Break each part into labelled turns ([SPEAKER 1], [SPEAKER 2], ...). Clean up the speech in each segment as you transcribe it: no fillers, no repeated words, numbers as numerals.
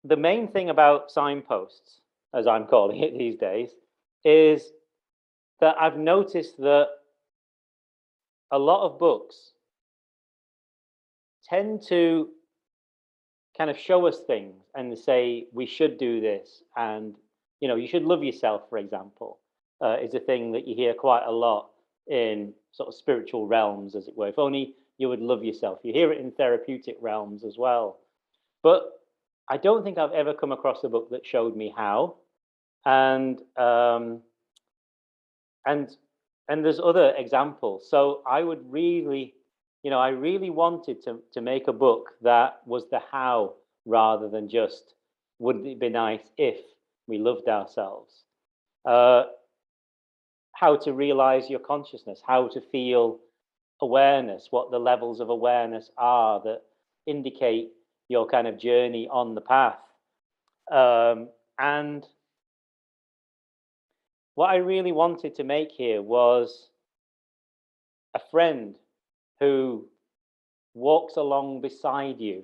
[SPEAKER 1] the main thing about signposts, as I'm calling it these days, is that I've noticed that a lot of books tend to kind of show us things and say we should do this, and you should love yourself, for example, is a thing that you hear quite a lot in sort of spiritual realms, as it were. If only you would love yourself. You hear it in therapeutic realms as well. But I don't think I've ever come across a book that showed me how. And and there's other examples. So I would really, I really wanted to make a book that was the how rather than just wouldn't it be nice if we loved ourselves. How to realize your consciousness, how to feel awareness, what the levels of awareness are that indicate your kind of journey on the path. And what I really wanted to make here was a friend who walks along beside you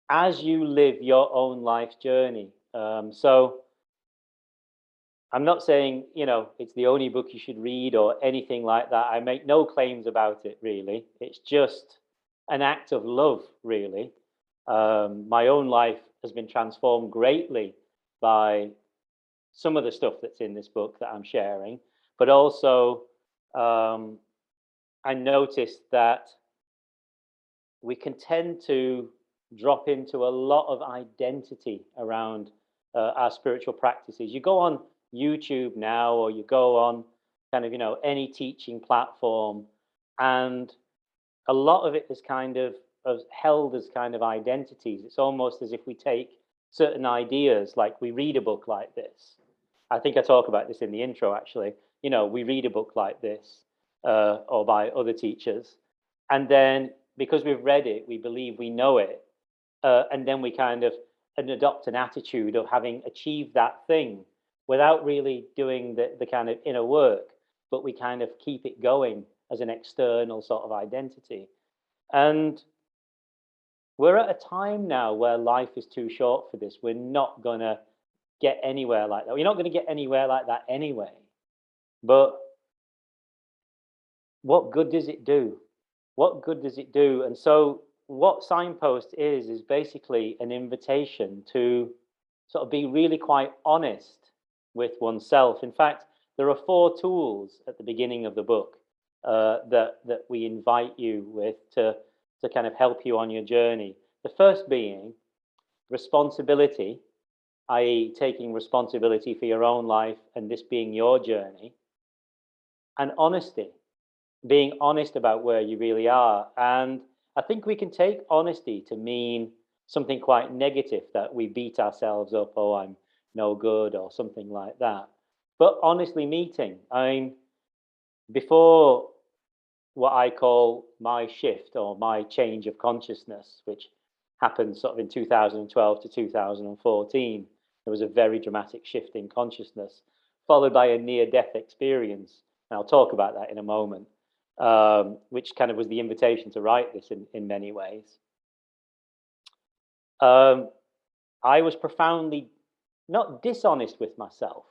[SPEAKER 1] as you live your own life journey. So I'm not saying, it's the only book you should read or anything like that. I make no claims about it, really. It's just an act of love, really. My own life has been transformed greatly by some of the stuff that's in this book that I'm sharing, but also I noticed that we can tend to drop into a lot of identity around our spiritual practices. You go on YouTube now, or you go on kind of, any teaching platform, and a lot of it is kind of held as kind of identities. It's almost as if we take certain ideas, like we read a book like this. I think I talk about this in the intro, actually. We read a book like this, or by other teachers, and then because we've read it, we believe we know it, and then we kind of adopt an attitude of having achieved that thing without really doing the kind of inner work, but we kind of keep it going as an external sort of identity. And we're at a time now where life is too short for this. We're not going to get anywhere like that. We're not going to get anywhere like that anyway. But what good does it do? What good does it do? And so what Signpost is basically an invitation to sort of be really quite honest with oneself. In fact, there are 4 tools at the beginning of the book that we invite you with to kind of help you on your journey. The first being responsibility, i.e. taking responsibility for your own life and this being your journey. And honesty, being honest about where you really are. And I think we can take honesty to mean something quite negative, that we beat ourselves up, oh, I'm no good, or something like that. But honestly meeting, before what I call my shift or my change of consciousness, which happened sort of in 2012 to 2014, there was a very dramatic shift in consciousness, followed by a near-death experience. And I'll talk about that in a moment, which kind of was the invitation to write this in many ways. I was profoundly not dishonest with myself,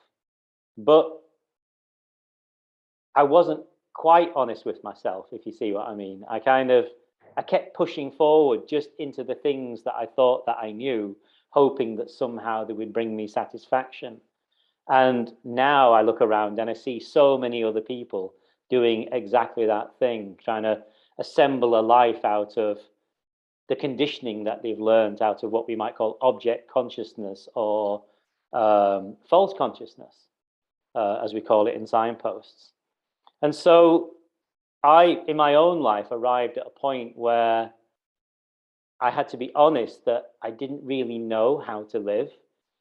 [SPEAKER 1] but I wasn't quite honest with myself, if you see what I mean. I kept pushing forward just into the things that I thought that I knew, hoping that somehow they would bring me satisfaction. And now I look around and I see so many other people doing exactly that thing, trying to assemble a life out of the conditioning that they've learned, out of what we might call object consciousness or false consciousness, as we call it in Signposts. And so I, in my own life, arrived at a point where I had to be honest that I didn't really know how to live,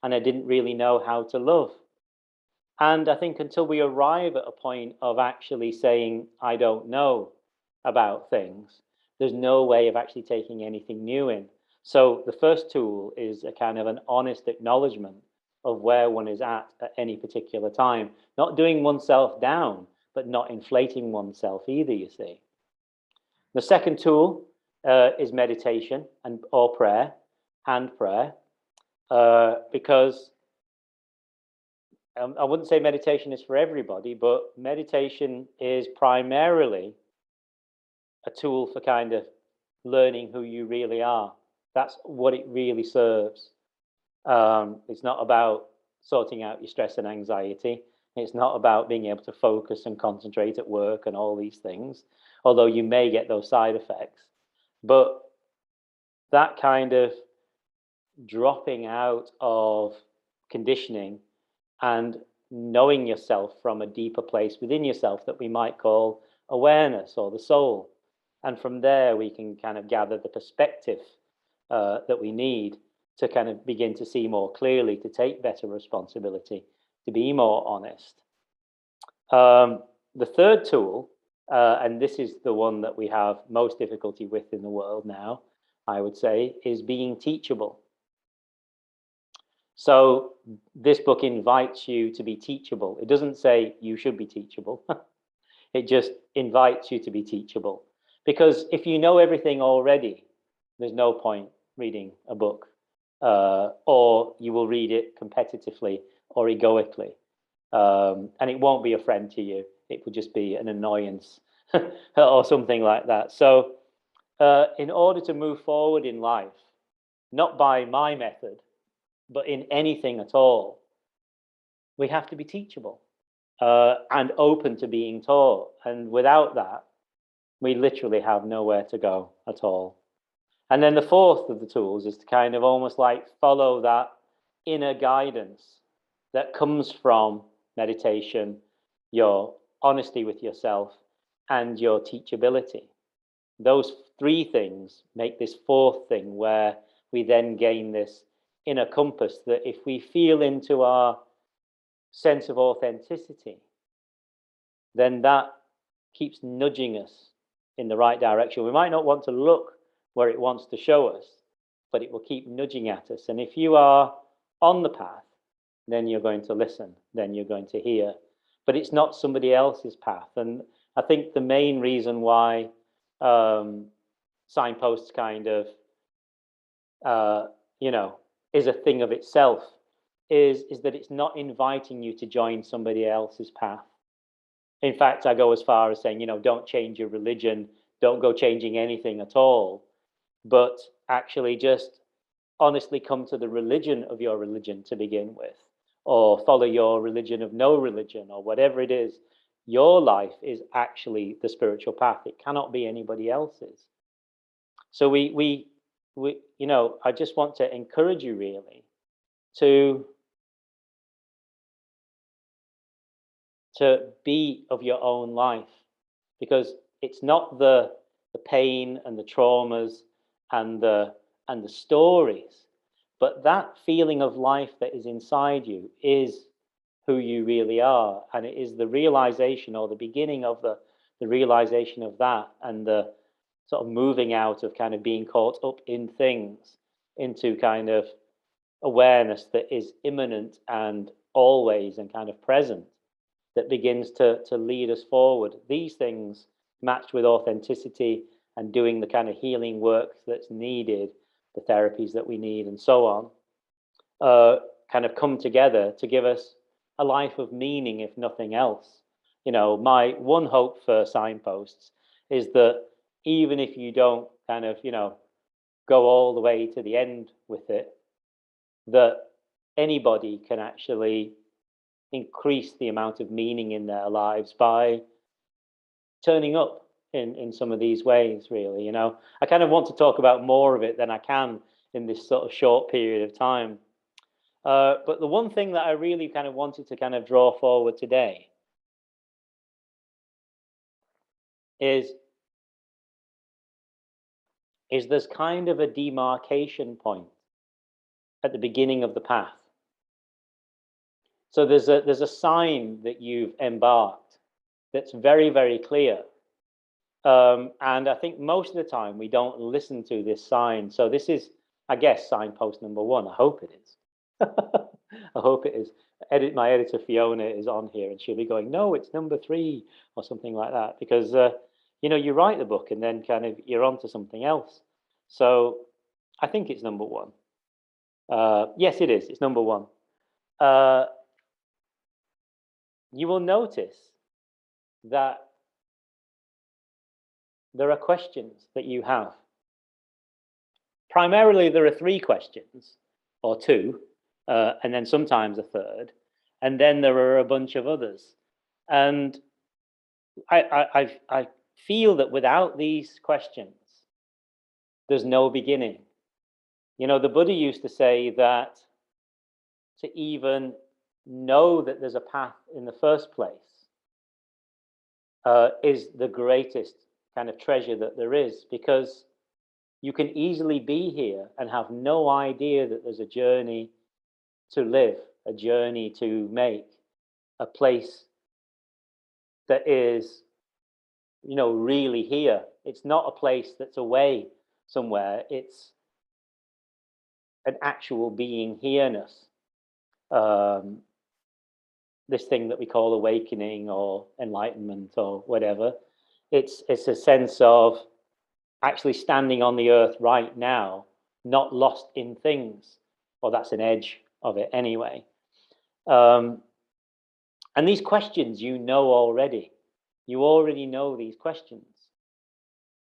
[SPEAKER 1] and I didn't really know how to love. And I think until we arrive at a point of actually saying, I don't know about things, there's no way of actually taking anything new in. So the first tool is a kind of an honest acknowledgement of where one is at any particular time. Not doing oneself down, but not inflating oneself either, you see. The second tool is meditation or prayer, hand prayer. because I wouldn't say meditation is for everybody, but meditation is primarily a tool for kind of learning who you really are. That's what it really serves. It's not about sorting out your stress and anxiety. It's not about being able to focus and concentrate at work and all these things, although you may get those side effects. But that kind of dropping out of conditioning and knowing yourself from a deeper place within yourself that we might call awareness or the soul. And from there, we can kind of gather the perspective that we need to kind of begin to see more clearly, to take better responsibility, to be more honest. The third tool, and this is the one that we have most difficulty with in the world now, I would say, is being teachable. So this book invites you to be teachable. It doesn't say you should be teachable. It just invites you to be teachable. Because if you know everything already, there's no point reading a book, or you will read it competitively or egoically, and it won't be a friend to you. It would just be an annoyance or something like that. So in order to move forward in life, not by my method, but in anything at all, we have to be teachable and open to being taught. And without that, we literally have nowhere to go at all. And then the fourth of the tools is to kind of almost like follow that inner guidance that comes from meditation, your honesty with yourself, and your teachability. Those three things make this fourth thing where we then gain this inner compass that if we feel into our sense of authenticity, then that keeps nudging us in the right direction. We might not want to look where it wants to show us, but it will keep nudging at us. And if you are on the path, then you're going to listen, then you're going to hear. But it's not somebody else's path. And I think the main reason why Signposts kind of, is a thing of itself is that it's not inviting you to join somebody else's path. In fact, I go as far as saying, don't change your religion, don't go changing anything at all, but actually just honestly come to the religion of your religion to begin with, or follow your religion of no religion, or whatever it is. Your life is actually the spiritual path. It cannot be anybody else's. So we I just want to encourage you really to be of your own life, because it's not the pain and the traumas and the stories, but that feeling of life that is inside you is who you really are. And it is the realization, or the beginning of the realization of that, and the sort of moving out of kind of being caught up in things into kind of awareness that is immanent and always and kind of present, that begins to lead us forward. These things, matched with authenticity and doing the kind of healing work that's needed, the therapies that we need and so on, kind of come together to give us a life of meaning, if nothing else. My one hope for Signposts is that even if you don't kind of, go all the way to the end with it, that anybody can actually increase the amount of meaning in their lives by turning up in some of these ways, really. I kind of want to talk about more of it than I can in this sort of short period of time. But the one thing that I really kind of wanted to kind of draw forward today is there's kind of a demarcation point at the beginning of the path. So there's a sign that you've embarked that's very, very clear. And I think most of the time we don't listen to this sign. So this is, I guess, signpost number one. I hope it is. I hope it is. My editor Fiona is on here, and she'll be going, no, it's number 3 or something like that, because you write the book and then kind of you're on to something else. So I think it's number 1. Yes, it is. It's number one. You will notice that there are questions that you have. Primarily, there are three questions, or two, and then sometimes a third, and then there are a bunch of others. And I feel that without these questions, there's no beginning. You know, the Buddha used to say that to even know that there's a path in the first place is the greatest kind of treasure that there is, because you can easily be here and have no idea that there's a journey to live, a journey to make, a place that is, you know, really here. It's not a place that's away somewhere. It's an actual being here-ness. This thing that we call awakening or enlightenment or whatever. It's a sense of actually standing on the earth right now, not lost in things. Or that's an edge of it anyway. And these questions you know already. You already know these questions.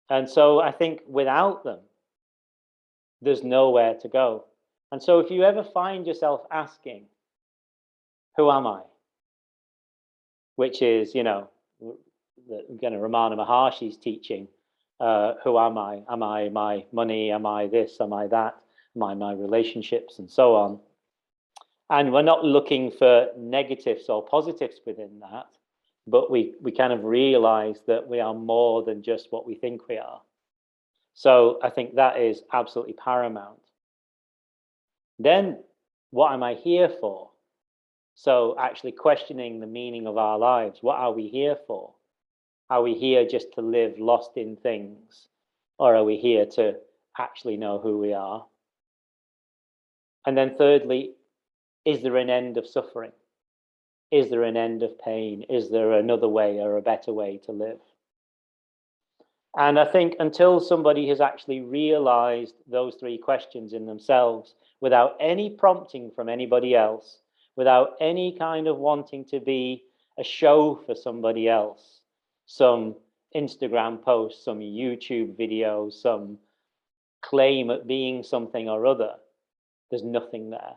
[SPEAKER 1] And so I think without them, there's nowhere to go. And so if you ever find yourself asking, who am I? Which is, you know, kind of Ramana Maharshi's teaching. Who am I? Am I my money? Am I this? Am I that? Am I my relationships? And so on. And we're not looking for negatives or positives within that, but we kind of realize that we are more than just what we think we are. So I think that is absolutely paramount. Then, what am I here for? So actually questioning the meaning of our lives. What are we here for? Are we here just to live lost in things? Or are we here to actually know who we are? And then thirdly, is there an end of suffering? Is there an end of pain? Is there another way or a better way to live? And I think until somebody has actually realized those three questions in themselves, without any prompting from anybody else, without any kind of wanting to be a show for somebody else, some Instagram post, some YouTube video, some claim at being something or other, there's nothing there.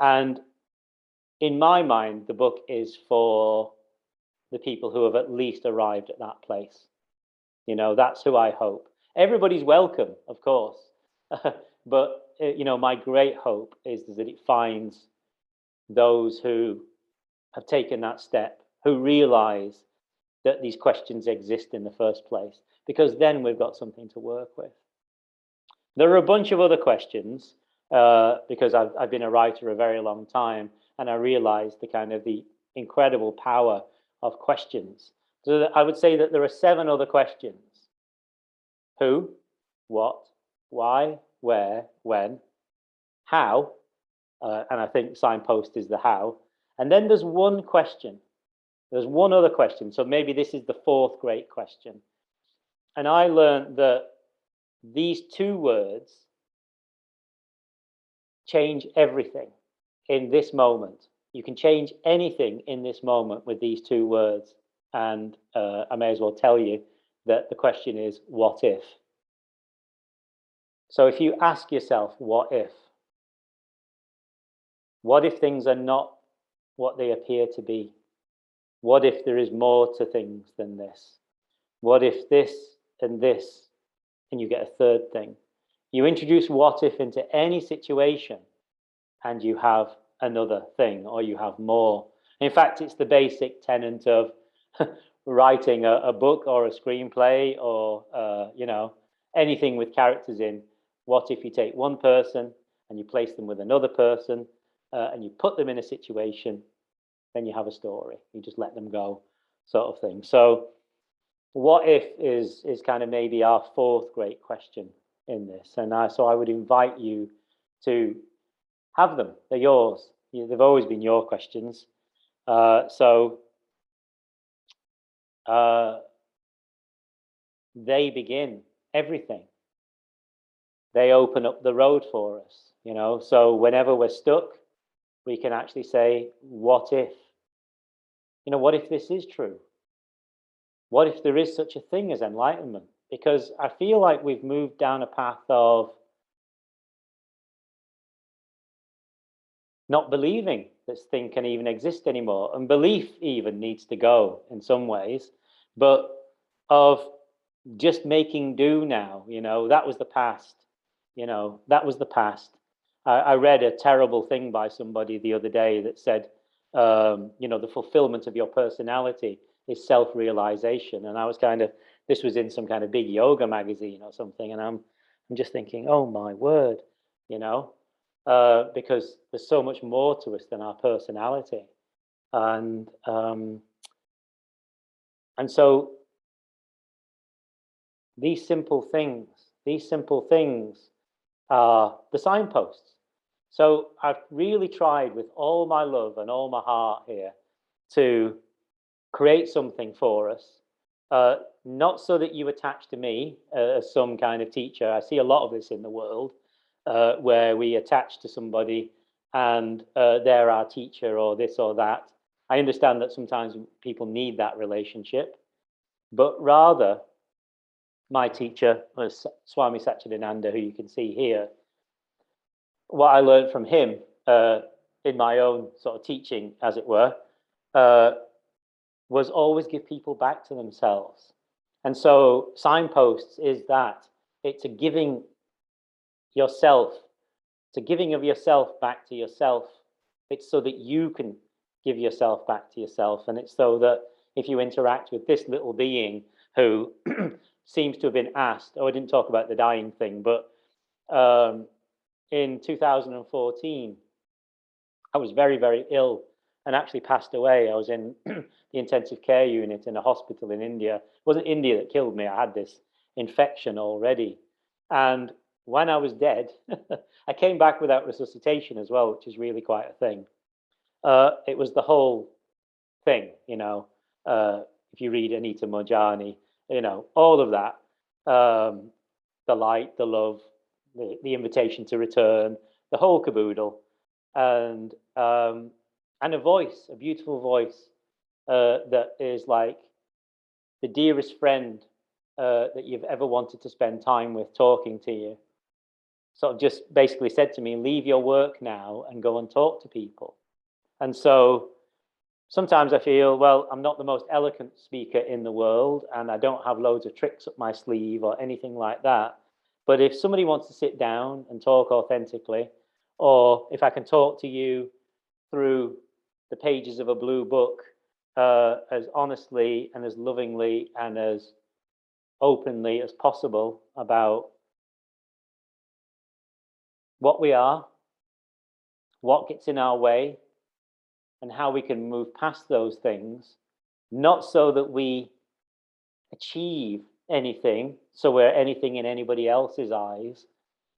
[SPEAKER 1] And in my mind, the book is for the people who have at least arrived at that place. You know, that's who I hope. Everybody's welcome, of course. But, you know, my great hope is that it finds those who have taken that step, who realize that these questions exist in the first place, because then we've got something to work with. There are a bunch of other questions, because I've been a writer a very long time, and I realized the kind of the incredible power of questions. So I would say that there are 7 other questions. Who, what, why, where, when, how, and I think Signpost is the how. And then there's one question. There's one other question. So maybe this is the 4th great question. And I learned that these 2 words change everything in this moment. You can change anything in this moment with these 2 words. And I may as well tell you that the question is, what if? So if you ask yourself, what if? What if things are not what they appear to be? What if there is more to things than this? What if this, and you get a third thing? You introduce what if into any situation, and you have another thing, or you have more. In fact, it's the basic tenet of writing a book or a screenplay, or you know, anything with characters in. What if you take one person and you place them with another person, and you put them in a situation, then you have a story. You just let them go, sort of thing. So what if is kind of maybe our 4th great question in this. And so I would invite you to have them. They're yours. They've always been your questions. They begin everything. They open up the road for us. you know. So whenever we're stuck, we can actually say, what if? You know, what if this is true? What if there is such a thing as enlightenment? Because I feel like we've moved down a path of not believing this thing can even exist anymore, and belief even needs to go in some ways, but of just making do now. You know, that was the past. You know, that was the past. I read a terrible thing by somebody the other day that said, you know, the fulfillment of your personality is self-realization. And I was kind of, this was in some kind of big yoga magazine or something, and I'm just thinking, oh my word, you know, because there's so much more to us than our personality, and um, and so these simple things are the signposts. So I've really tried with all my love and all my heart here to create something for us, not so that you attach to me as some kind of teacher. I see a lot of this in the world, where we attach to somebody and they're our teacher or this or that. I understand that sometimes people need that relationship, but rather my teacher was Swami Satchidananda, who you can see here. What I learned from him in my own sort of teaching, as it were, was always give people back to themselves. And so signposts is that. It's a giving yourself, it's a giving of yourself back to yourself. It's so that you can give yourself back to yourself. And it's so that if you interact with this little being who seems to have been asked, oh, I didn't talk about the dying thing, but in 2014, I was very, very ill and actually passed away. I was in the intensive care unit in a hospital in India. It wasn't India that killed me. I had this infection already. And when I was dead, I came back without resuscitation as well, which is really quite a thing. It was the whole thing, you know. If you read Anita Mojani, you know, all of that, the light, the love, the invitation to return, the whole caboodle, and a voice, a beautiful voice that is like the dearest friend that you've ever wanted to spend time with, talking to you. Sort of just basically said to me, leave your work now and go and talk to people. And so sometimes I feel, well, I'm not the most eloquent speaker in the world, and I don't have loads of tricks up my sleeve or anything like that. But if somebody wants to sit down and talk authentically, or if I can talk to you through the pages of a blue book as honestly and as lovingly and as openly as possible about what we are, what gets in our way, and how we can move past those things, not so that we achieve anything, so we're anything in anybody else's eyes,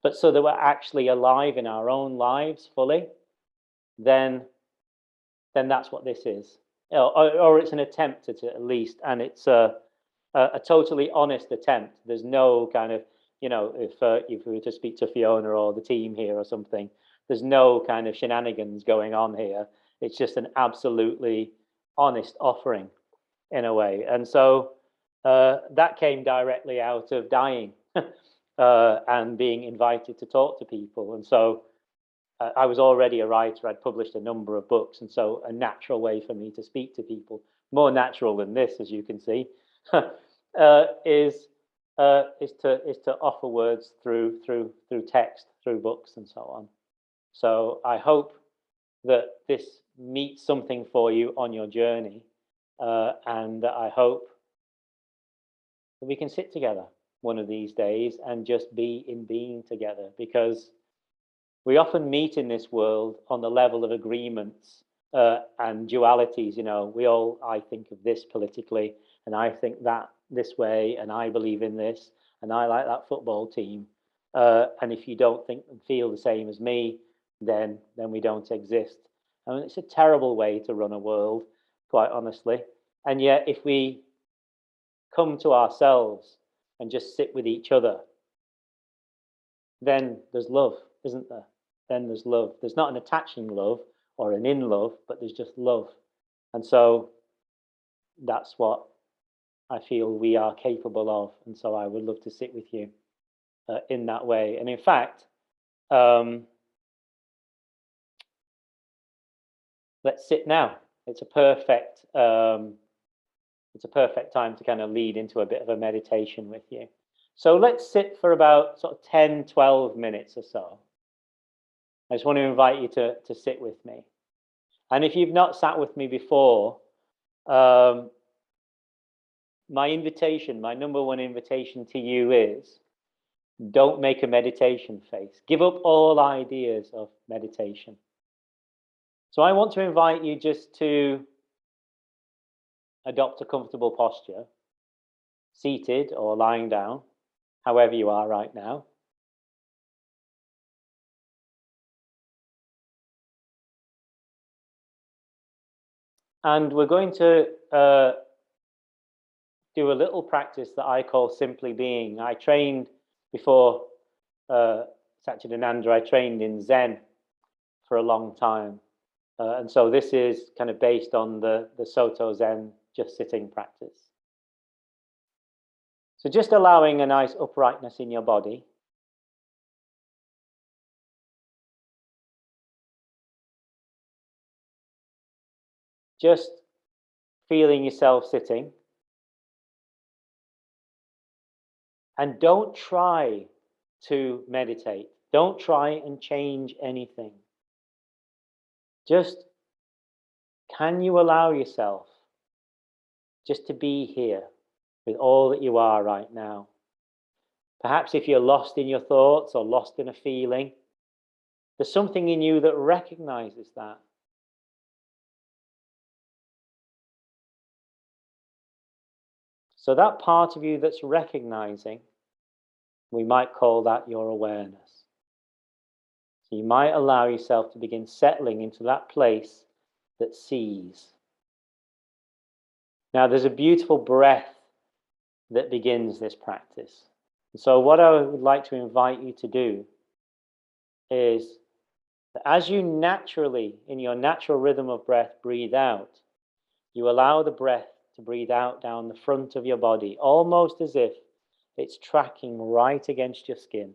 [SPEAKER 1] but so that we're actually alive in our own lives fully, then that's what this is. Or it's an attempt at least, and it's a totally honest attempt. There's no kind of, you know, if we were to speak to Fiona or the team here or something, there's no kind of shenanigans going on here. It's just an absolutely honest offering in a way. And so that came directly out of dying and being invited to talk to people. And so I was already a writer. I'd published a number of books, and so a natural way for me to speak to people, more natural than this, as you can see, is to offer words through text, through books, and so on. So I hope that this meets something for you on your journey, and I hope that we can sit together one of these days and just be in being together, because we often meet in this world on the level of agreements and dualities. You know, I think of this politically, and I think that this way, and I believe in this, and I like that football team. And if you don't think and feel the same as me, then we don't exist. I mean, it's a terrible way to run a world, quite honestly. And yet, if we come to ourselves and just sit with each other, then there's love, isn't there? then there's love. There's not an attaching love or an in love, but there's just love. And so that's what I feel we are capable of. And so I would love to sit with you in that way. And in fact, let's sit now. It's a perfect time to kind of lead into a bit of a meditation with you. So let's sit for about sort of 10, 12 minutes or so. I just want to invite you to sit with me. And if you've not sat with me before, my invitation, my number one invitation to you is, don't make a meditation face. Give up all ideas of meditation. So I want to invite you just to adopt a comfortable posture, seated or lying down, however you are right now. And we're going to do a little practice that I call simply being. I trained before Satchidananda, I trained in Zen for a long time. And so this is kind of based on the Soto Zen just sitting practice. So just allowing a nice uprightness in your body. Just feeling yourself sitting. And don't try to meditate. Don't try and change anything. Just, can you allow yourself just to be here with all that you are right now? Perhaps if you're lost in your thoughts or lost in a feeling, there's something in you that recognizes that. So that part of you that's recognizing, we might call that your awareness. So you might allow yourself to begin settling into that place that sees. Now there's a beautiful breath that begins this practice. And so what I would like to invite you to do is that as you naturally, in your natural rhythm of breath, breathe out, you allow the breath to breathe out down the front of your body, almost as if it's tracking right against your skin.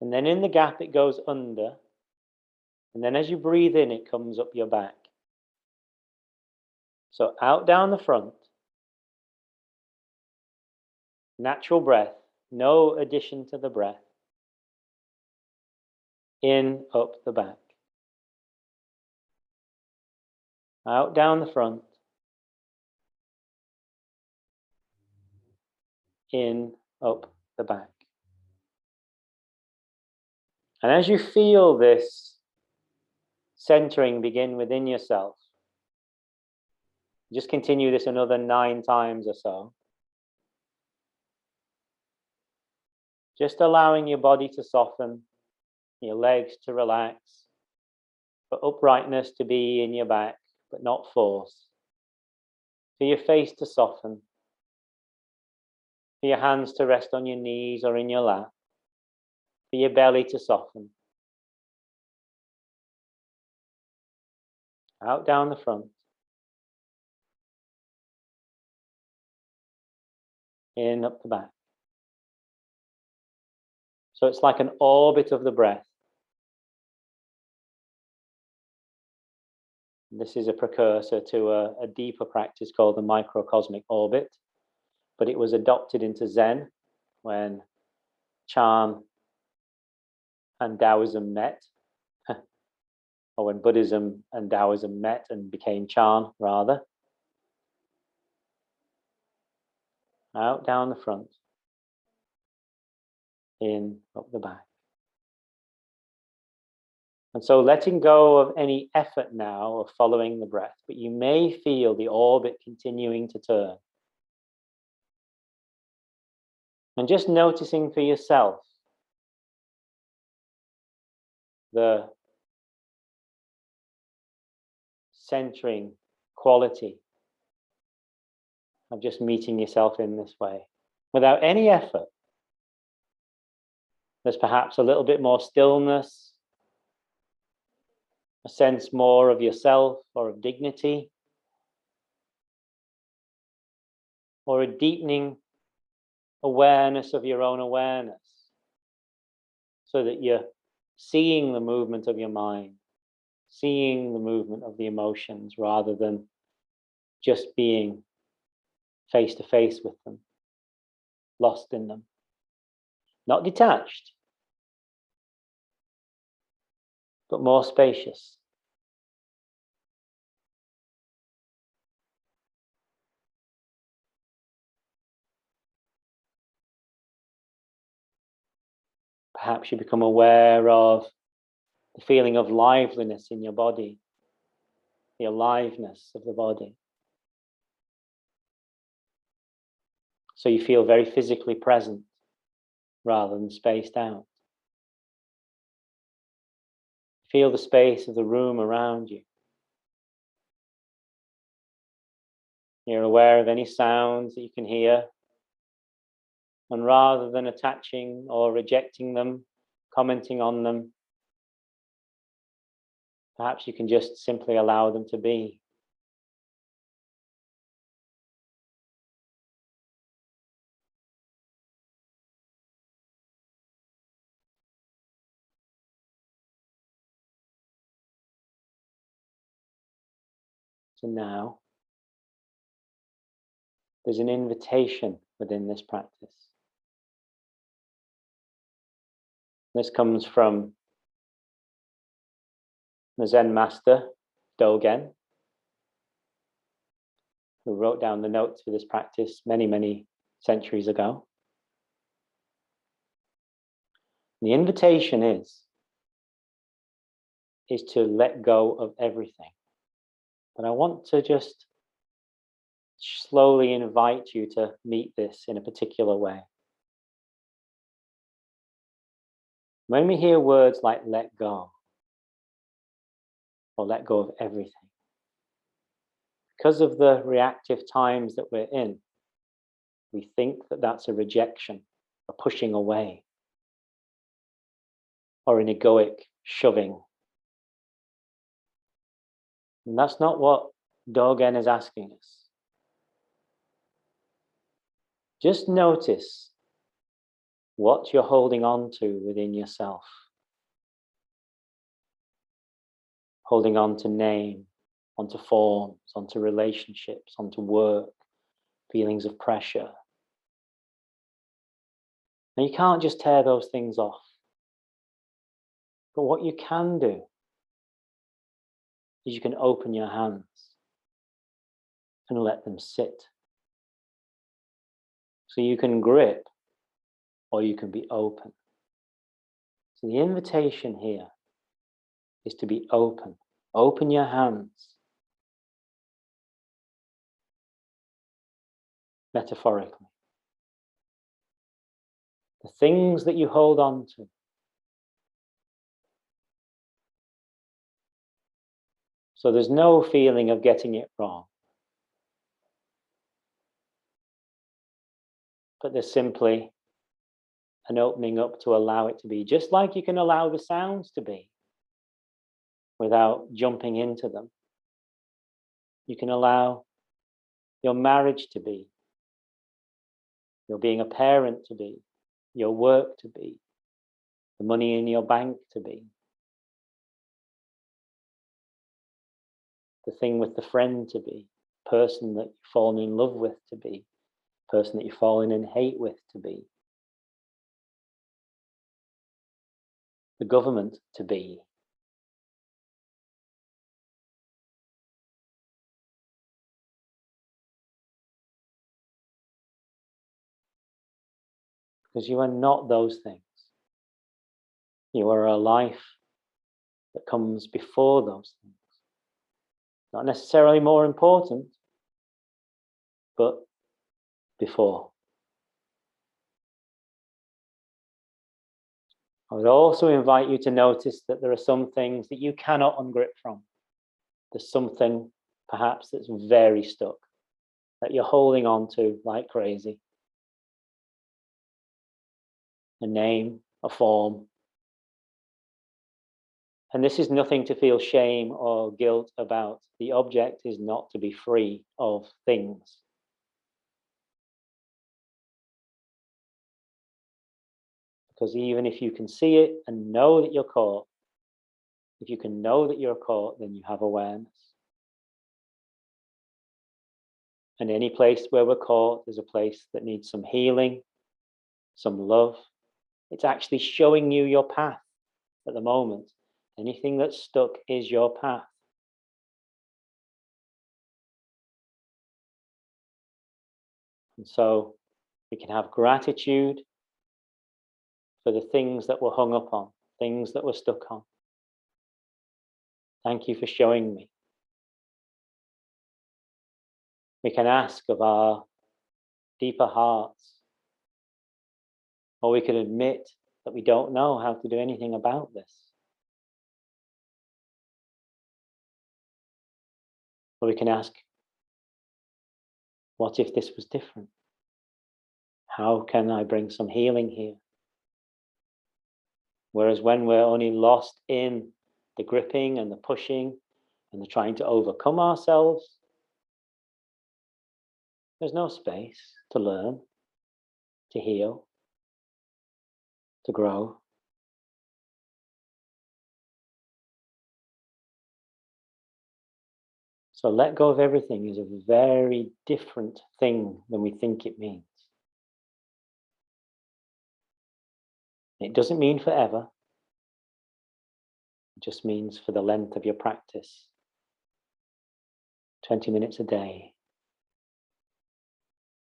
[SPEAKER 1] And then in the gap it goes under, and then as you breathe in, it comes up your back. So out down the front, natural breath, no addition to the breath. In, up the back. Out down the front. In, up the back. And as you feel this centering begin within yourself, just continue this another 9 times or so. Just allowing your body to soften, your legs to relax, for uprightness to be in your back, but not force. For your face to soften, for your hands to rest on your knees or in your lap, for your belly to soften. Out down the front. In, up the back. So it's like an orbit of the breath. This is a precursor to a deeper practice called the microcosmic orbit, but it was adopted into Zen when Chan and Taoism met, or when Buddhism and Taoism met and became Chan, rather. Out, down the front. In, up the back. And so letting go of any effort now of following the breath, but you may feel the orbit continuing to turn. And just noticing for yourself the centering quality of just meeting yourself in this way, without any effort. There's perhaps a little bit more stillness, a sense more of yourself or of dignity, or a deepening awareness of your own awareness, so that you're seeing the movement of your mind, seeing the movement of the emotions, rather than just being face to face with them, lost in them, not detached, but more spacious. Perhaps you become aware of the feeling of liveliness in your body, the aliveness of the body. So you feel very physically present rather than spaced out. Feel the space of the room around you. You're aware of any sounds that you can hear. And rather than attaching or rejecting them, commenting on them, perhaps you can just simply allow them to be. So now, there's an invitation within this practice. This comes from the Zen master, Dogen, who wrote down the notes for this practice many, many centuries ago. The invitation is to let go of everything. But I want to just slowly invite you to meet this in a particular way. When we hear words like let go, or let go of everything, because of the reactive times that we're in, we think that that's a rejection, a pushing away, or an egoic shoving. And that's not what Dogen is asking us. Just notice what you're holding on to within yourself. Holding on to name, onto forms, onto relationships, onto work, feelings of pressure. And you can't just tear those things off. But what you can do is you can open your hands and let them sit. So you can grip or you can be open. So the invitation here is to be open. Open your hands. Metaphorically. The things that you hold on to. So there's no feeling of getting it wrong. But there's simply an opening up to allow it to be, just like you can allow the sounds to be without jumping into them. You can allow your marriage to be, your being a parent to be, your work to be, the money in your bank to be, the thing with the friend to be, the person that you've fallen in love with to be, the person that you've fallen in hate with to be, the government to be. Because you are not those things. You are a life that comes before those things. Not necessarily more important, but before. I would also invite you to notice that there are some things that you cannot ungrip from. There's something perhaps that's very stuck, that you're holding on to like crazy. A name, a form. And this is nothing to feel shame or guilt about. The object is not to be free of things. Because even if you can see it and know that you're caught, if you can know that you're caught, then you have awareness. And any place where we're caught is a place that needs some healing, some love. It's actually showing you your path at the moment. Anything that's stuck is your path. And so we can have gratitude for the things that we're hung up on, things that we're stuck on. Thank you for showing me. We can ask of our deeper hearts, or we can admit that we don't know how to do anything about this. Or we can ask, what if this was different? How can I bring some healing here? Whereas when we're only lost in the gripping and the pushing and the trying to overcome ourselves, there's no space to learn, to heal, to grow. So let go of everything is a very different thing than we think it means. It doesn't mean forever. It just means for the length of your practice. 20 minutes a day.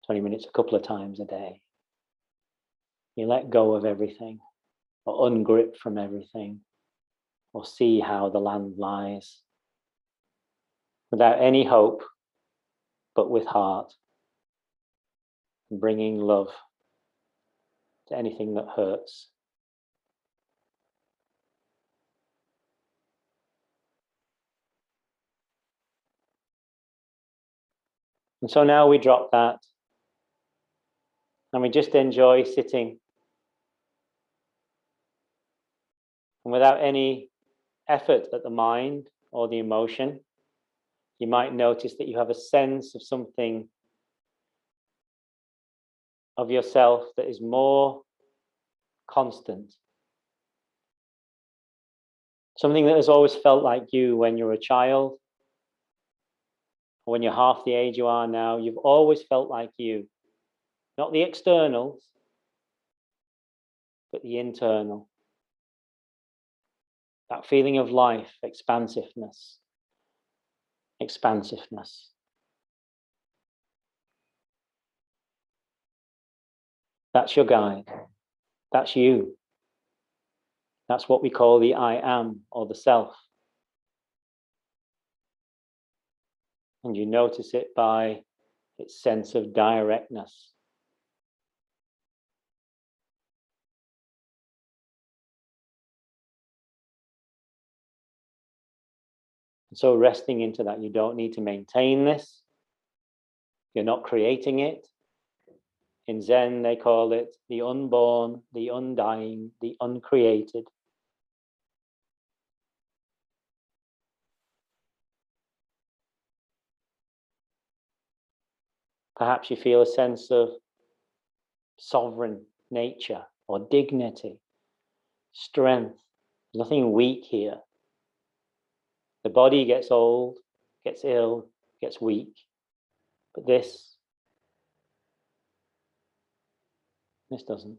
[SPEAKER 1] 20 minutes a couple of times a day. You let go of everything, or ungrip from everything, or see how the land lies. Without any hope, but with heart. And bringing love to anything that hurts. And so now we drop that. And we just enjoy sitting. And without any effort at the mind or the emotion, you might notice that you have a sense of something of yourself that is more constant. Something that has always felt like you when you're a child, or when you're half the age you are now. You've always felt like you. Not the externals, but the internal. That feeling of life, expansiveness. Expansiveness. That's your guide. That's you. That's what we call the I am, or the self. And you notice it by its sense of directness. And so resting into that, you don't need to maintain this. You're not creating it. In Zen, they call it the unborn, the undying, the uncreated. Perhaps you feel a sense of sovereign nature or dignity, strength. There's nothing weak here. The body gets old, gets ill, gets weak. But this doesn't.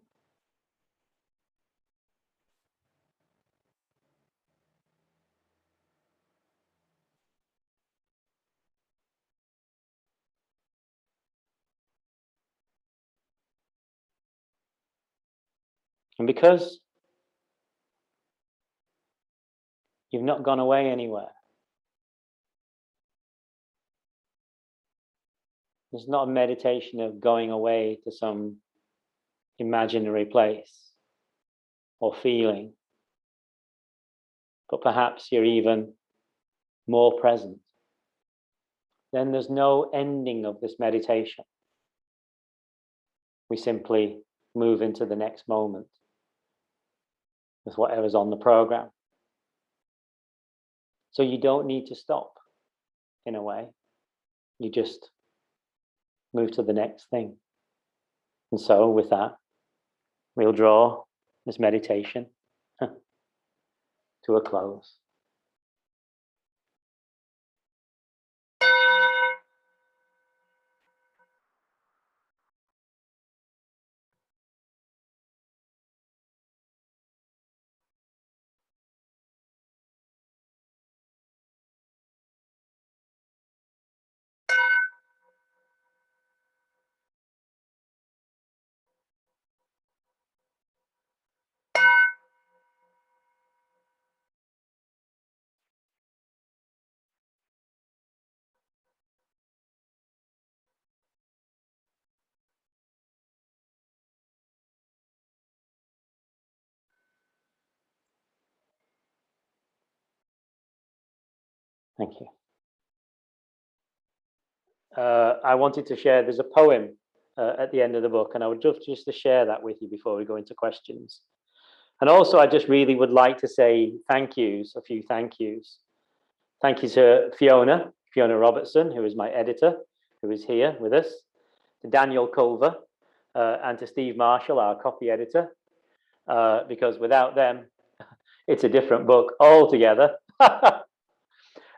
[SPEAKER 1] And because you've not gone away anywhere, it's not a meditation of going away to some imaginary place or feeling, but perhaps you're even more present. Then there's no ending of this meditation. We simply move into the next moment. with whatever's on the program. So you don't need to stop, in a way. You just move to the next thing. And so with that, we'll draw this meditation to a close. Thank you. I wanted to share, there's a poem at the end of the book, and I would love just to share that with you before we go into questions. And also, I just really would like to say thank yous, a few thank yous. Thank you to Fiona Robertson, who is my editor, who is here with us, to Daniel Culver, and to Steve Marshall, our copy editor, because without them, it's a different book altogether.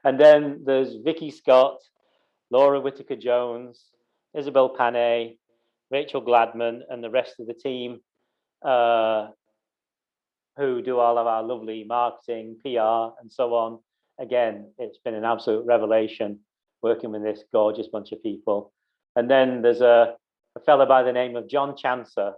[SPEAKER 1] And then there's Vicky Scott, Laura Whitaker-Jones, Isabel Panay, Rachel Gladman, and the rest of the team who do all of our lovely marketing, PR, and so on. Again, it's been an absolute revelation working with this gorgeous bunch of people. And then there's a fellow by the name of John Chancer,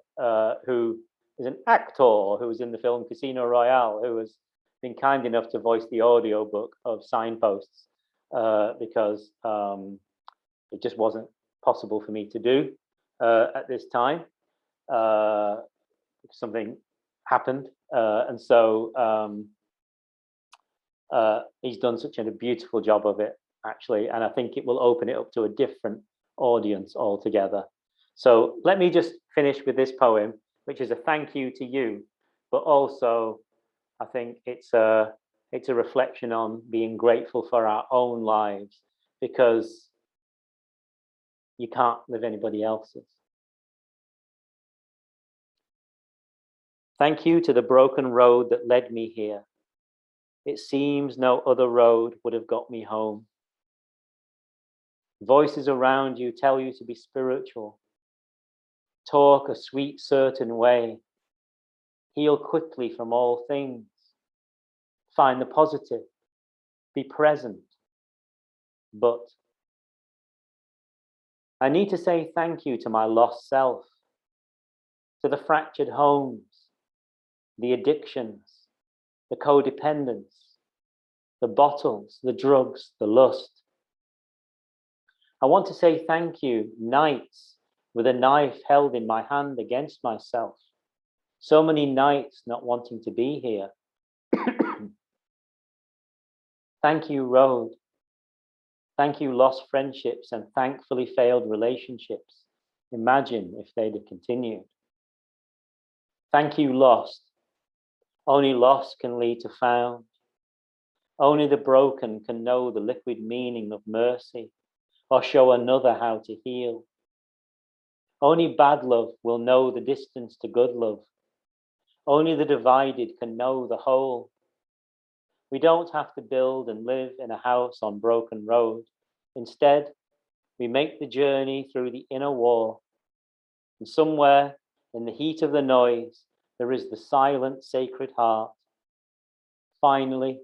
[SPEAKER 1] who is an actor who was in the film Casino Royale, who has been kind enough to voice the audio book of Signposts, because it just wasn't possible for me to do at this time. Something happened, and so he's done such a beautiful job of it, actually, and I think it will open it up to a different audience altogether. So let me just finish with this poem, which is a thank you to you, but also I think it's a reflection on being grateful for our own lives, because you can't live anybody else's. Thank you to the broken road that led me here. It seems no other road would have got me home. Voices around you tell you to be spiritual. Talk a sweet, certain way. Heal quickly from all things. Find the positive. Be present. But I need to say thank you to my lost self, to the fractured homes, the addictions, the codependence, the bottles, the drugs, the lust. I want to say thank you, nights with a knife held in my hand against myself. So many nights not wanting to be here. Thank you, road. Thank you, lost friendships and thankfully failed relationships. Imagine if they'd have continued. Thank you, lost. Only loss can lead to found. Only the broken can know the liquid meaning of mercy, or show another how to heal. Only bad love will know the distance to good love. Only the divided can know the whole. We don't have to build and live in a house on broken road. Instead, we make the journey through the inner wall. And somewhere in the heat of the noise, there is the silent, sacred heart. Finally,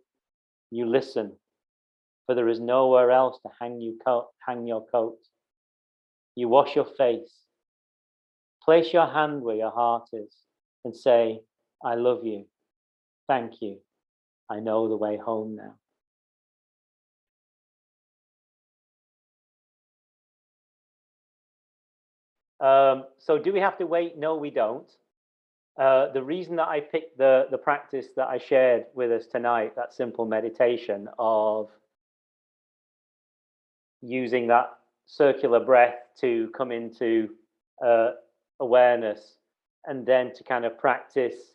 [SPEAKER 1] you listen, for there is nowhere else to hang your coat. You wash your face. Place your hand where your heart is and say, I love you. Thank you. I know the way home now. So do we have to wait? No, we don't. The reason that I picked the practice that I shared with us tonight, that simple meditation of using that circular breath to come into awareness, and then to kind of practice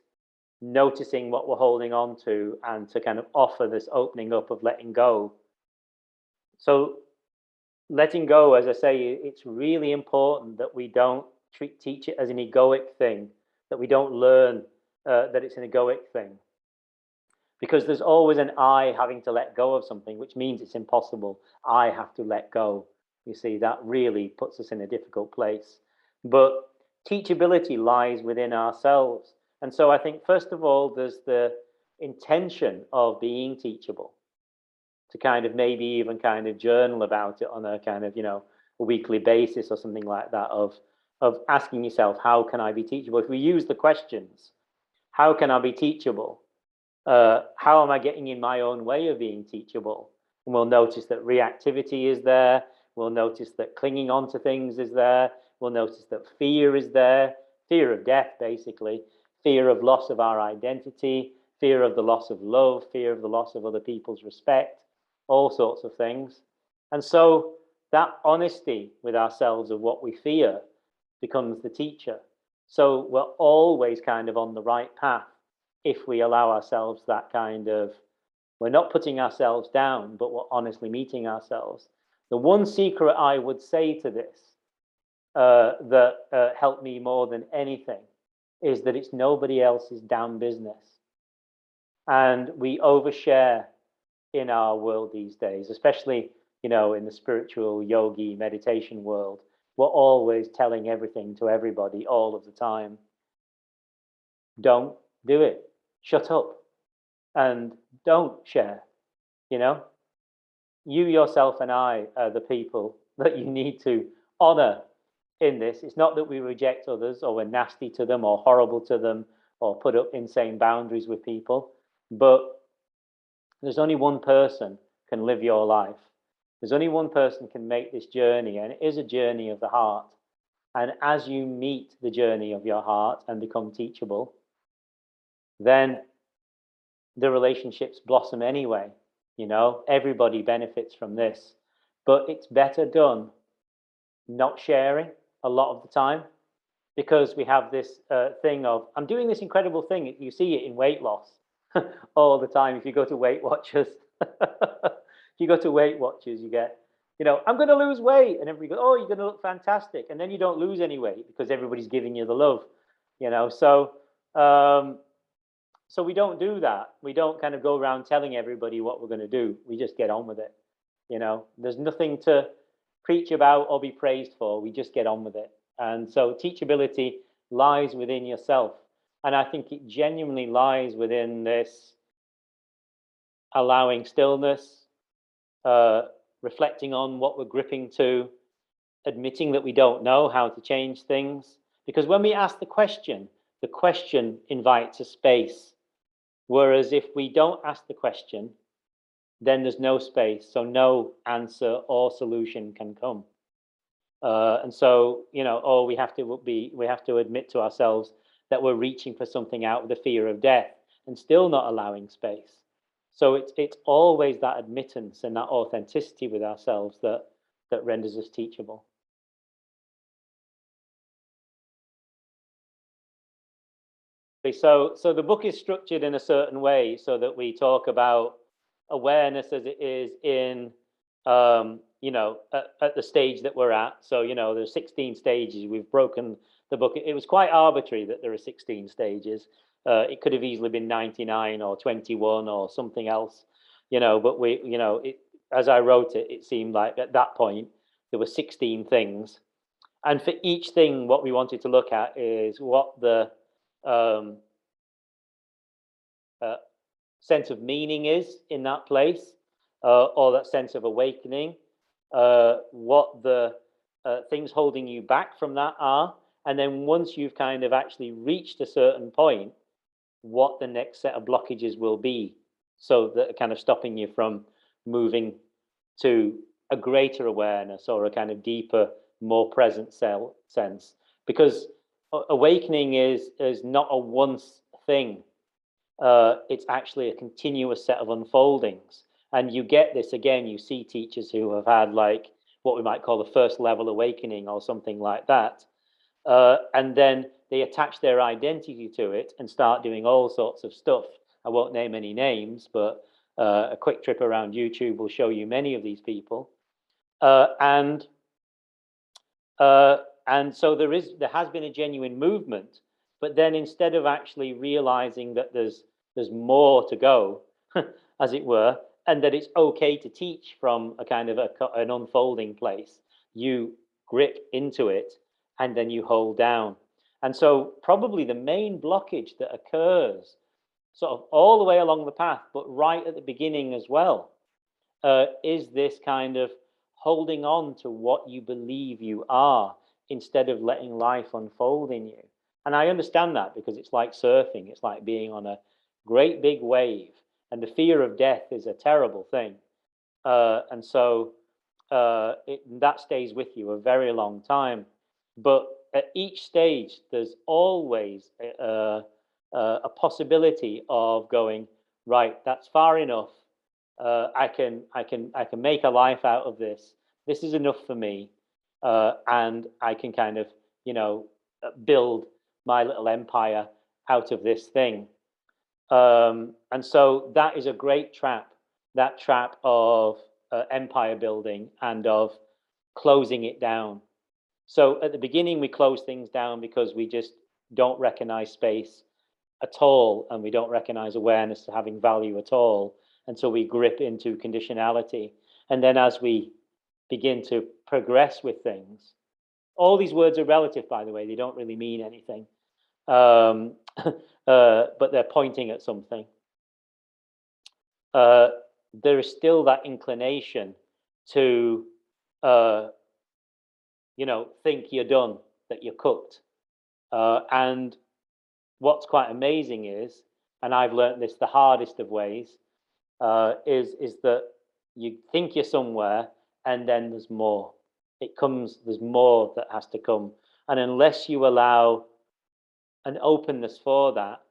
[SPEAKER 1] noticing what we're holding on to, and to kind of offer this opening up of letting go. So letting go, as I say, it's really important that we don't teach it as an egoic thing, that we don't learn that it's an egoic thing. Because there's always an I having to let go of something, which means it's impossible. I have to let go. You see, that really puts us in a difficult place. But teachability lies within ourselves. And so I think, first of all, there's the intention of being teachable, to kind of maybe even kind of journal about it on a kind of, a weekly basis or something like that, of asking yourself, how can I be teachable? If we use the questions, how can I be teachable? How am I getting in my own way of being teachable? And we'll notice that reactivity is there. We'll notice that clinging on to things is there. We'll notice that fear is there. Fear of death, basically. Fear of loss of our identity. Fear of the loss of love. Fear of the loss of other people's respect. All sorts of things. And so that honesty with ourselves of what we fear becomes the teacher. So we're always kind of on the right path if we allow ourselves that kind of, we're not putting ourselves down, but we're honestly meeting ourselves. The one secret I would say to this that helped me more than anything is that it's nobody else's damn business. And we overshare in our world these days, especially, in the spiritual yogi meditation world. We're always telling everything to everybody all of the time. Don't do it. Shut up and don't share. You yourself and I are the people that you need to honor in this. It's not that we reject others, or we're nasty to them, or horrible to them, or put up insane boundaries with people, but there's only one person can live your life. There's only one person can make this journey, and it is a journey of the heart. And as you meet the journey of your heart and become teachable, then the relationships blossom anyway. Everybody benefits from this, but it's better done not sharing a lot of the time, because we have this thing of, I'm doing this incredible thing. You see it in weight loss all the time. If you go to Weight Watchers, you get, I'm going to lose weight, and everybody goes, oh, you're going to look fantastic, and then you don't lose any weight because everybody's giving you the love, So we don't do that. We don't kind of go around telling everybody what we're going to do. We just get on with it. There's nothing to preach about or be praised for. We just get on with it. And so teachability lies within yourself. And I think it genuinely lies within this allowing stillness, reflecting on what we're gripping to, admitting that we don't know how to change things. Because when we ask the question invites a space. Whereas if we don't ask the question, then there's no space, so no answer or solution can come. And so, we have to admit to ourselves that we're reaching for something out of the fear of death and still not allowing space. So it's always that admittance and that authenticity with ourselves that renders us teachable. So the book is structured in a certain way so that we talk about awareness as it is in, at the stage that we're at. So, there's 16 stages. We've broken the book. It was quite arbitrary that there are 16 stages. It could have easily been 99 or 21 or something else, but as I wrote it, it seemed like at that point there were 16 things. And for each thing, what we wanted to look at is what the sense of meaning is in that place, or that sense of awakening, what the things holding you back from that are, and then once you've kind of actually reached a certain point, what the next set of blockages will be, so that are kind of stopping you from moving to a greater awareness or a kind of deeper, more present sense. Because awakening is not a once thing. It's actually a continuous set of unfoldings. And you get this, again, you see teachers who have had like what we might call the first level awakening or something like that. And then they attach their identity to it and start doing all sorts of stuff. I won't name any names, but a quick trip around YouTube will show you many of these people. And so there has been a genuine movement, but then instead of actually realizing that there's more to go, as it were, and that it's okay to teach from a kind of an unfolding place, you grip into it and then you hold down. And so probably the main blockage that occurs sort of all the way along the path, but right at the beginning as well, is this kind of holding on to what you believe you are instead of letting life unfold in you. And I understand that, because it's like surfing. It's like being on a great big wave, and the fear of death is a terrible thing. And so that stays with you a very long time. But at each stage, there's always a possibility of going, right, that's far enough. I can make a life out of this. This is enough for me, and I can kind of, build my little empire out of this thing. And so that is a great trap. That trap of empire building and of closing it down. So at the beginning, we close things down because we just don't recognize space at all, and we don't recognize awareness having value at all. And so we grip into conditionality. And then as we begin to progress with things, all these words are relative, by the way, they don't really mean anything. But they're pointing at something. There is still that inclination to, think you're done, that you're cooked. And what's quite amazing is, and I've learned this the hardest of ways, is that you think you're somewhere, and then there's more. There's more that has to come. And unless you allow an openness for that,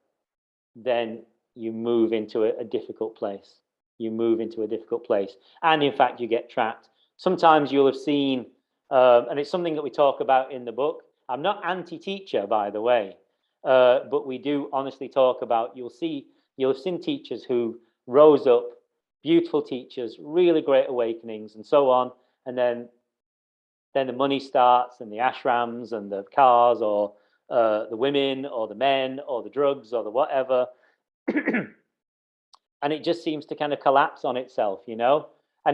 [SPEAKER 1] then you move into a difficult place. You move into a difficult place. And in fact, you get trapped. Sometimes you'll have seen, and it's something that we talk about in the book. I'm not anti-teacher, by the way, but we do honestly talk about, you'll have seen teachers who rose up, beautiful teachers, really great awakenings and so on. And then the money starts, and the ashrams and the cars, or the women or the men or the drugs or the whatever. And it just seems to kind of collapse on itself, and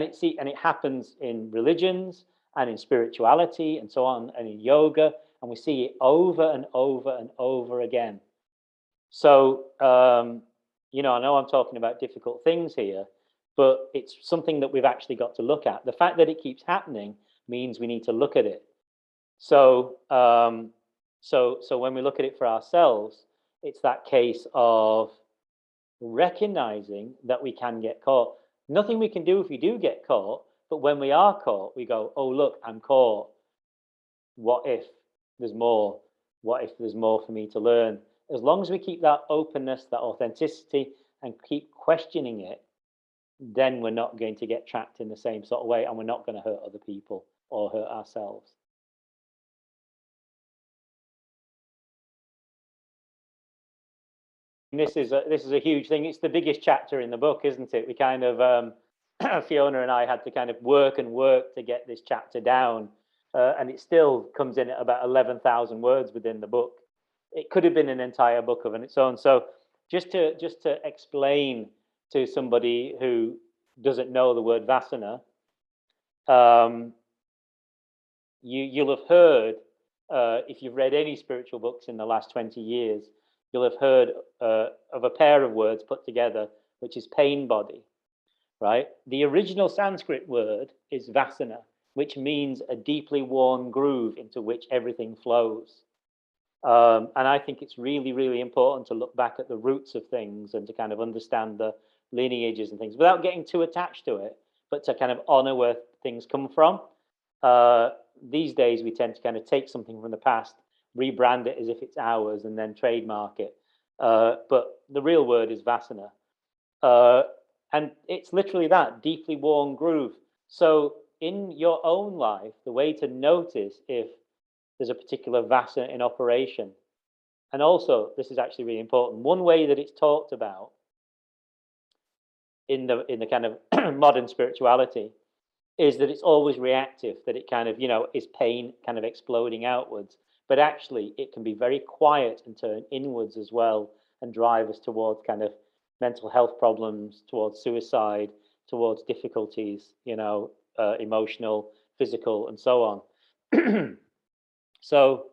[SPEAKER 1] it happens in religions and in spirituality and so on, and in yoga, and we see it over and over and over again. So I know I'm talking about difficult things here, but it's something that we've actually got to look at. The fact that it keeps happening means we need to look at it. So so when we look at it for ourselves, it's that case of recognizing that we can get caught. Nothing we can do if we do get caught, but when we are caught, we go, oh, look, I'm caught. What if there's more? What if there's more for me to learn? As long as we keep that openness, that authenticity, and keep questioning it, then we're not going to get trapped in the same sort of way, and we're not going to hurt other people or hurt ourselves. This is a huge thing. It's the biggest chapter in the book, isn't it? We kind of Fiona and I had to kind of work to get this chapter down, and it still comes in at about 11,000 words within the book. It could have been an entire book of its own. So just to explain to somebody who doesn't know the word vasana, you'll have heard, if you've read any spiritual books in the last 20 years, you'll have heard of a pair of words put together, which is pain body, right? The original Sanskrit word is vasana, which means a deeply worn groove into which everything flows. And I think it's really, really important to look back at the roots of things and to kind of understand the lineages and things without getting too attached to it, but to kind of honor where things come from. These days, we tend to kind of take something from the past, rebrand it as if it's ours, and then trademark it. But the real word is vasana. And it's literally that, deeply worn groove. So in your own life, the way to notice if there's a particular vasana in operation And also, this is actually really important. One way that it's talked about in the kind of modern spirituality is that it's always reactive, that it kind of, is pain kind of exploding outwards. But actually, it can be very quiet and turn inwards as well and drive us towards kind of mental health problems, towards suicide, towards difficulties, emotional, physical, and so on. So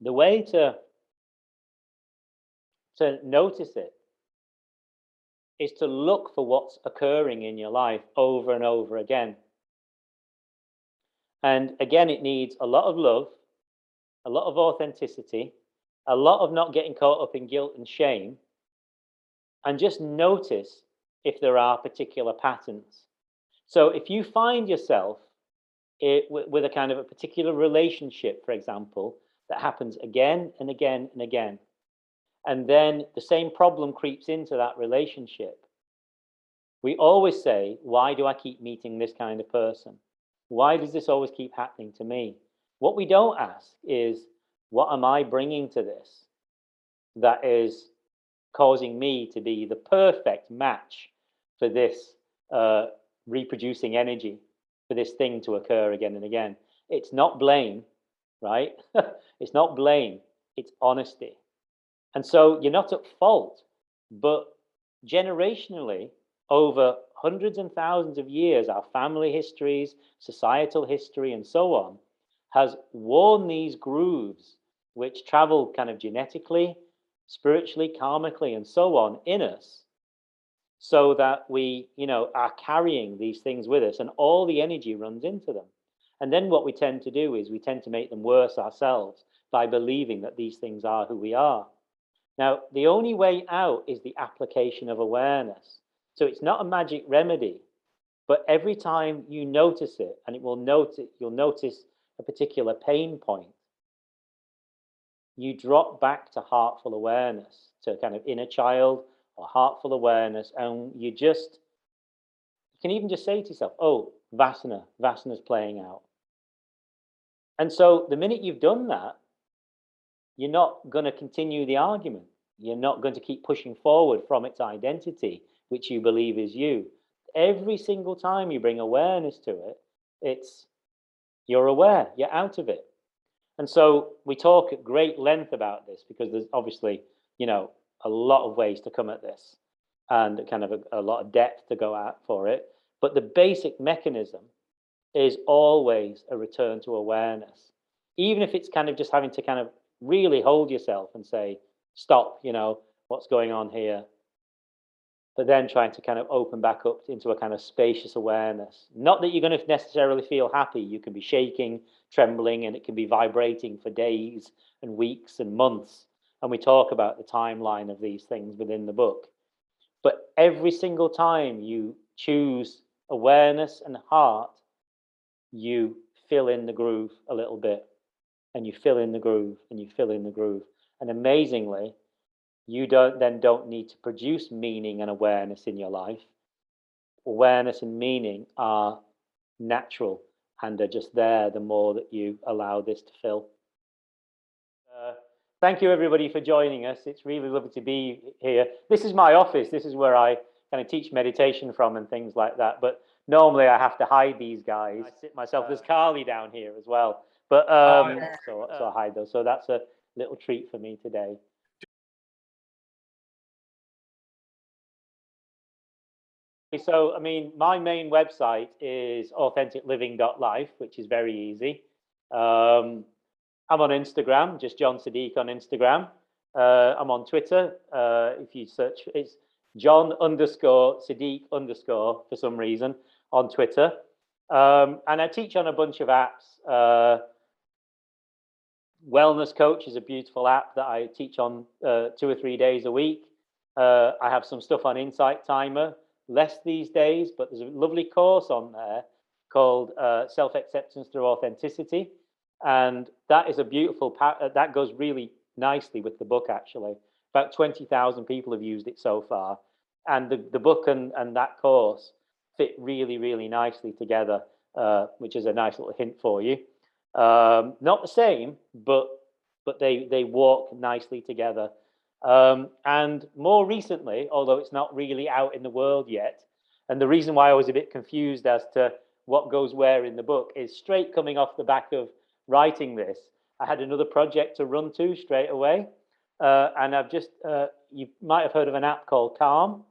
[SPEAKER 1] the way to notice it is to look for what's occurring in your life over and over again. And again, it needs a lot of love, a lot of authenticity, a lot of not getting caught up in guilt and shame, and just notice if there are particular patterns. So if you find yourself with a kind of a particular relationship, for example, that happens again and again and again, and then the same problem creeps into that relationship, we always say, why do I keep meeting this kind of person? Why does this always keep happening to me? What we don't ask is, what am I bringing to this that is causing me to be the perfect match for this reproducing energy, for this thing to occur again and again? It's not blame, right? It's not blame, it's honesty. And so you're not at fault, but generationally, over hundreds and thousands of years, our family histories, societal history, and so on, has worn these grooves which travel kind of genetically, spiritually, karmically, and so on in us, so that we, are carrying these things with us, and all the energy runs into them. And then what we tend to do is we tend to make them worse ourselves by believing that these things are who we are. Now, the only way out is the application of awareness. So it's not a magic remedy, but every time you notice it, and you'll notice a particular pain point, you drop back to heartful awareness, to kind of inner child or heartful awareness, and you can even just say to yourself, oh, Vasana's playing out. And so the minute you've done that, you're not going to continue the argument. You're not going to keep pushing forward from its identity, which you believe is you. Every single time you bring awareness to it, you're aware, you're out of it. And so we talk at great length about this, because there's obviously, a lot of ways to come at this, and kind of a lot of depth to go out for it. But the basic mechanism is always a return to awareness, even if it's kind of just having to kind of really hold yourself and say, stop, what's going on here? But then trying to kind of open back up into a kind of spacious awareness. Not that you're going to necessarily feel happy. You can be shaking, trembling, and it can be vibrating for days and weeks and months. And we talk about the timeline of these things within the book. But every single time you choose awareness and heart, you fill in the groove a little bit, and you fill in the groove, and you fill in the groove. And amazingly, you don't need to produce meaning and awareness in your life. Awareness and meaning are natural, and are just there the more that you allow this to fill. Thank you, everybody, for joining us. It's really lovely to be here. This is my office. This is where I kind of teach meditation from and things like that. But normally I have to hide these guys. I sit myself. There's Carly down here as well. But so I hide those. So that's a little treat for me today. So, I mean, my main website is authenticliving.life, which is very easy. I'm on Instagram, just John Siddique on Instagram. I'm on Twitter. If you search, it's John_Siddique_ for some reason on Twitter. And I teach on a bunch of apps. Wellness Coach is a beautiful app that I teach on 2 or 3 days a week. I have some stuff on Insight Timer, less these days, but there's a lovely course on there called Self-Acceptance Through Authenticity. And that is a beautiful, that goes really nicely with the book, actually. About 20,000 people have used it so far. And the book and that course fit really, really nicely together, which is a nice little hint for you. Not the same, but they walk nicely together. And more recently, although it's not really out in the world yet, and the reason why I was a bit confused as to what goes where in the book is straight coming off the back of writing this. I had another project to run to straight away, and I've just you might have heard of an app called Calm,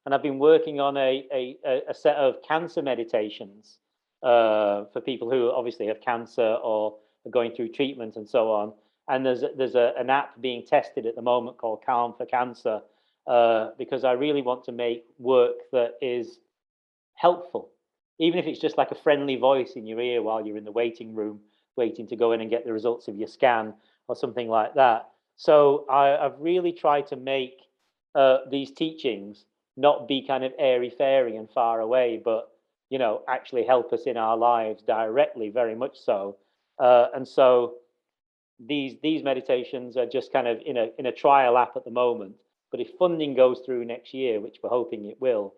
[SPEAKER 1] and I've been working on a set of cancer meditations for people who obviously have cancer or are going through treatment and so on. And there's an app being tested at the moment called Calm for Cancer, because I really want to make work that is helpful, even if it's just like a friendly voice in your ear while you're in the waiting room, waiting to go in and get the results of your scan or something like that. So I've really tried to make these teachings not be kind of airy-fairy and far away, but actually help us in our lives directly, very much so. And so these meditations are just kind of in a trial app at the moment. But if funding goes through next year, which we're hoping it will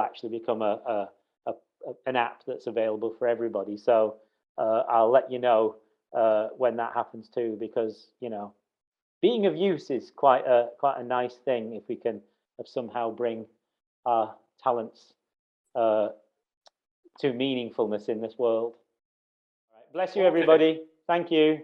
[SPEAKER 1] actually become an app that's available for everybody. So I'll let you know when that happens too, because being of use is quite a nice thing if we can somehow bring our talents to meaningfulness in this world. All right. Bless you, everybody. Thank you.